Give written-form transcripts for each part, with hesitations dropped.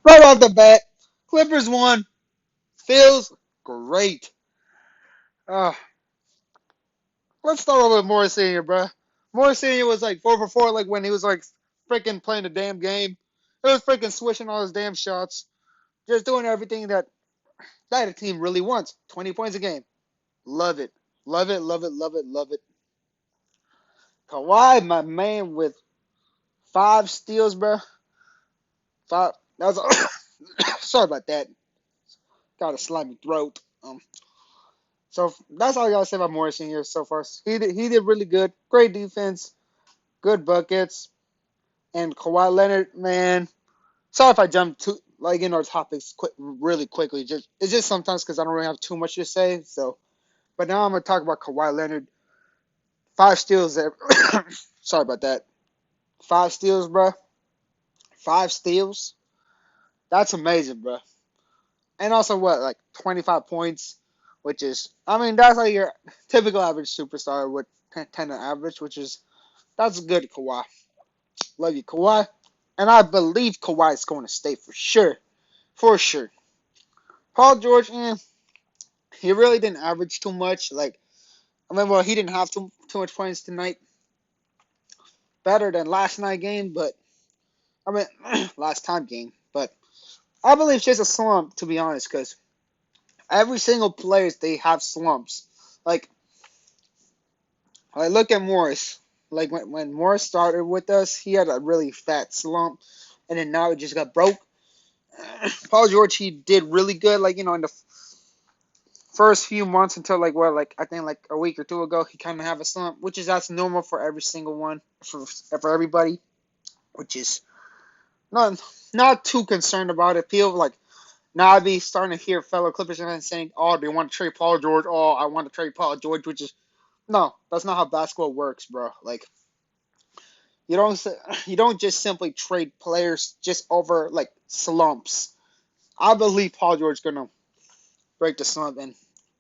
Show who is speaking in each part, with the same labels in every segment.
Speaker 1: Right off the bat, Clippers won. Feels great. Uh, let's start over with Morris Senior, bro. Morris Senior was like 4 for 4, like when he was like freaking playing the damn game. He was freaking swishing all his damn shots, just doing everything that a team really wants. 20 points a game. Love it. Love it, love it, love it, love it. Kawhi, my man, with 5 steals, bro. Five. That was. Sorry about that. Got a slimy throat. So that's all I gotta say about Morrison here so far. He did really good. Great defense, good buckets, and Kawhi Leonard, man. Sorry if I jumped to topics really quickly. It's just sometimes because I don't really have too much to say. So, but now I'm gonna talk about Kawhi Leonard. 5 steals there. Sorry about that. 5 steals, bro. 5 steals. That's amazing, bro. And also what, like 25 points, which is, I mean, that's like your typical average superstar with 10 on average, which is, that's good, Kawhi. Love you, Kawhi. And I believe Kawhi is going to stay for sure. For sure. Paul George, he really didn't average too much. Like, I mean, well, he didn't have too much points tonight. Better than last night game, but, I mean, last time game. But I believe it's just a slump, to be honest, because every single player, they have slumps. Like, I look at Morris. Like when Morris started with us, he had a really fat slump, and then now it just got broke. Paul George, he did really good. Like in the first few months until I think like a week or two ago, he kind of have a slump, which is that's normal for every single one for everybody, which is not too concerned about it. People like now I'd be starting to hear fellow Clippers fans saying, "Oh, they want to trade Paul George. Oh, I want to trade Paul George," which is no, that's not how basketball works, bro. Like you don't you don't just simply trade players just over like slumps. I believe Paul George is gonna break the slump and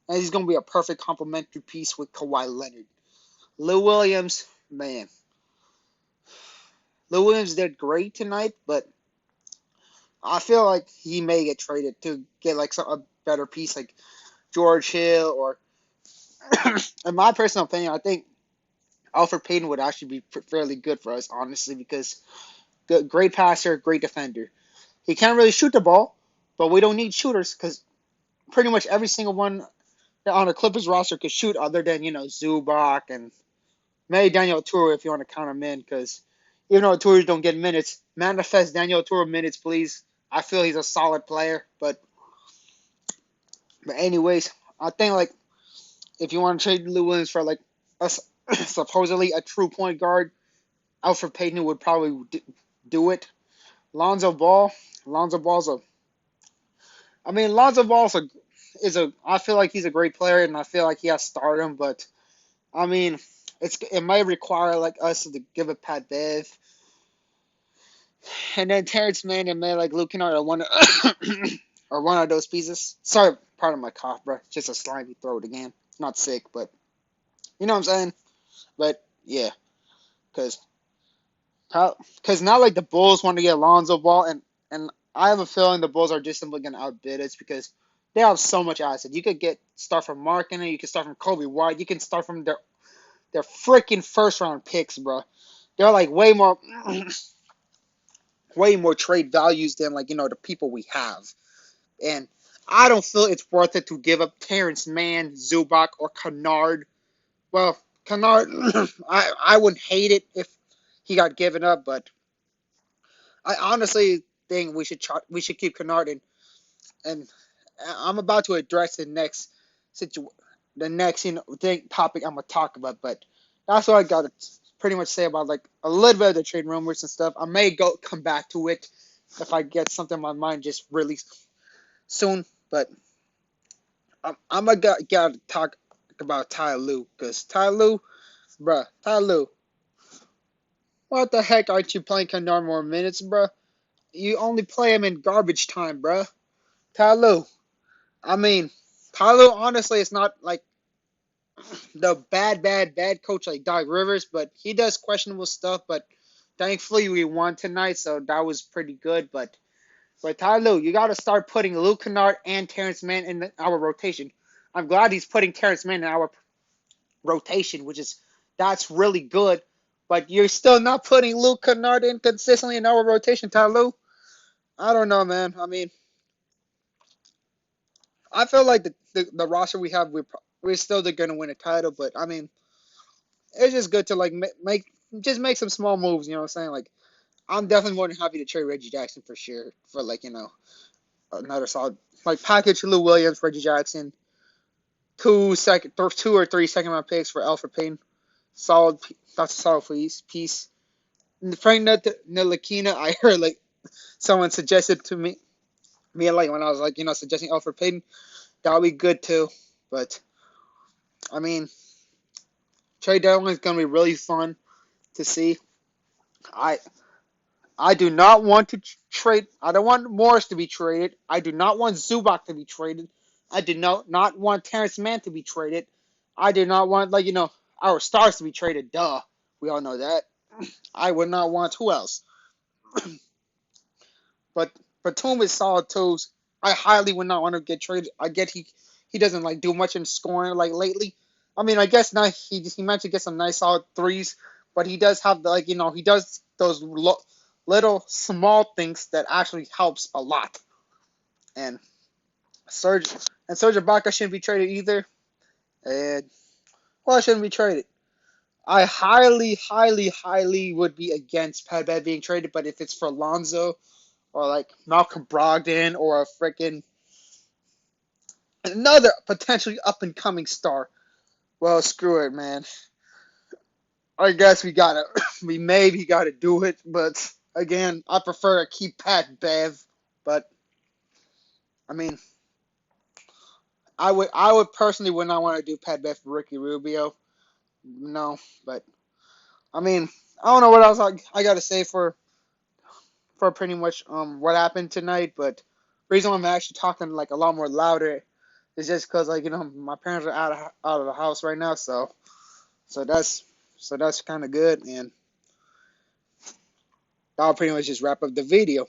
Speaker 1: he's gonna be a perfect complementary piece with Kawhi Leonard. Lou Williams, man, Lou Williams did great tonight, but I feel like he may get traded to get like a better piece like George Hill or, in my personal opinion, I think Alfred Payton would actually be fairly good for us, honestly, because great passer, great defender. He can't really shoot the ball, but we don't need shooters because pretty much every single one on the Clippers roster could shoot, other than Zubac and maybe Daniel Tour if you want to count him in. Because even though Tours don't get minutes, manifest Daniel Tour minutes, please. I feel he's a solid player, but anyways, I think like if you want to trade Lou Williams for like a, supposedly a true point guard, Alfred Payton would probably do it. Lonzo Ball, Lonzo Ball's a I mean, Lonzo Ball's I feel like he's a great player, and I feel like he has stardom. But I mean, it might require like us to give a Pat Bev, and then Terrence Mann and man like Luke Kennard are one or one of those pieces. Sorry, pardon my cough, bro. Just a slimy throat again. Not sick, but you know what I'm saying. But yeah, because because not like the Bulls want to get Lonzo Ball, and I have a feeling the Bulls are just simply gonna outbid us because they have so much asset. You could start from Markkinen, you can start from Kobe White, you can start from their freaking first round picks, bro. They're like way more trade values than the people we have, and I don't feel it's worth it to give up Terrence Mann, Zubac, or Kennard. Well, Kennard, I wouldn't hate it if he got given up, but I honestly think we should keep Kennard and I'm about to address situ the next topic I'm gonna talk about, but that's what I got to pretty much say about like a little bit of the trade rumors and stuff. I may come back to it if I get something in my mind just really soon, but I'm gonna gotta talk about Ty Lue because Ty Lue, what the heck aren't you playing Kennard more minutes, bruh? You only play him in garbage time, bruh. Ty Lue. I mean, Paolo, honestly, is not like the bad coach like Doc Rivers, but he does questionable stuff. But thankfully, we won tonight, so that was pretty good. But But Ty Lue, you got to start putting Luke Kennard and Terrence Mann in our rotation. I'm glad he's putting Terrence Mann in our rotation, that's really good. But you're still not putting Luke Kennard in consistently in our rotation, Ty Lue. I don't know, man. I mean, I feel like the roster we have, we're still going to win a title. But I mean, it's just good to like make some small moves. You know what I'm saying? Like, I'm definitely more than happy to trade Reggie Jackson for sure for like another solid like package Lou Williams, Reggie Jackson, two or three second round picks for Alfred Payton. Solid, that's a solid piece. Frank Ntilikina, I heard like someone suggested to me like when I was like suggesting Alfred Payton, that would be good too. But I mean, trade deadline is gonna be really fun to see. I I do not want to trade. I don't want Morris to be traded. I do not want Zubac to be traded. I do not want Terrence Mann to be traded. I do not want our stars to be traded. Duh, we all know that. I would not want who else. But Batum is solid too. I highly would not want to get traded. I get he doesn't like do much in scoring like lately. I mean, I guess not. He managed to get some nice solid threes, but he does have he does those little small things that actually helps a lot. And Serge Ibaka shouldn't be traded either. And well, shouldn't be traded. I highly would be against Pat Bev being traded, but if it's for Lonzo or like Malcolm Brogdon or a freaking another potentially up and coming star, well, screw it, man. I guess we maybe gotta do it, but again, I prefer to keep Pat Bev. But I mean, I would personally would not want to do Pat Bev for Ricky Rubio. No, but I mean, I don't know what else I got to say for pretty much what happened tonight. But the reason why I'm actually talking like a lot more louder is just because like my parents are out of the house right now, so that's kind of good, and that'll pretty much just wrap up the video.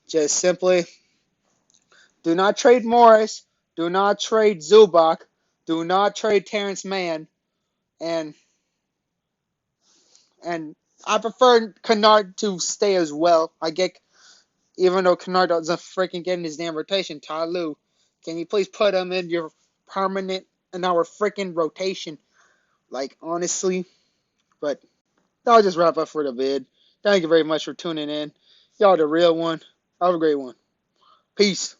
Speaker 1: Just simply do not trade Morris, do not trade Zubac, do not trade Terrence Mann, and and I prefer Kennard to stay as well. I get even though Kennard doesn't freaking get in his damn rotation, Ty Lue, can you please put him in your permanent in our freaking rotation? Like honestly, but that'll just wrap up for the vid. Thank you very much for tuning in. Y'all the real one. Have a great one. Peace.